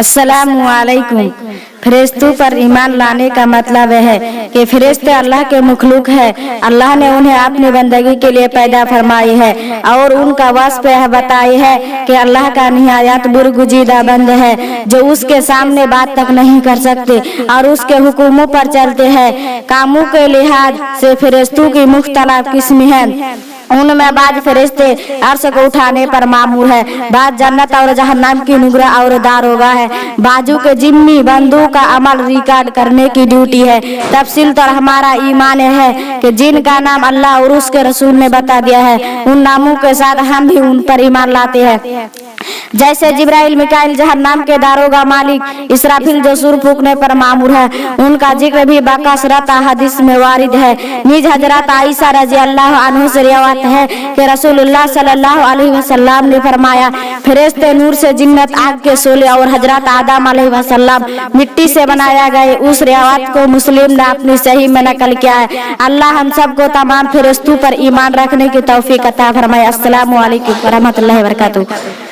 अस्सलामु अलैकुम। फरिश्तों पर ईमान लाने का मतलब है कि फरिश्ते अल्लाह के मखलूक है। अल्लाह ने उन्हें अपनी बंदगी के लिए पैदा फरमाई है और उनका वस्फ यह बताई है कि अल्लाह का निहायत बुरगुजीदा बंद है, जो उसके सामने बात तक नहीं कर सकते और उसके हुक्मों पर चलते हैं। कामों के लिहाज से फरिश्तों की मुख्तलिफ किस्में हैं। उनमें बाज फरिश्ते अर्श को उठाने पर मामूर है, बाज जन्नत और जहन्नम की नुगरा और दारोगा है, बाजू के जिम्मी बंदों का अमल रिकॉर्ड करने की ड्यूटी है। तफसील तो हमारा ईमान है कि जिनका नाम अल्लाह और उसके रसूल ने बता दिया है, उन नामों के साथ हम भी उन पर ईमान लाते हैं। जैसे जिब्राइल, मिकाइल जहन्नम के दारोगा, मालिक इसराफिल जो सुर फूकने पर मामूर है, उनका जिक्र भी बाकासरत हदीस में वारिद है। निज हजरत आयशा रजी अल्लाह अन्हा से रिवायत है कि रसूलुल्लाह सल्लल्लाहु अलैहि वसल्लम ने फरमाया, फरिश्ते नूर से, जिन्नत आग के शोले और हजरत आदम अलैहिस्सलाम मिट्टी से बनाया गए। उस रिवायत को मुस्लिम ने अपनी सही में नकल किया है। अल्लाह हम सबको तमाम फरिश्तों पर ईमान रखने की तौफीक अता फरमाए। अस्सलामु अलैकुम व रहमतुल्लाहि व बरकातुहू।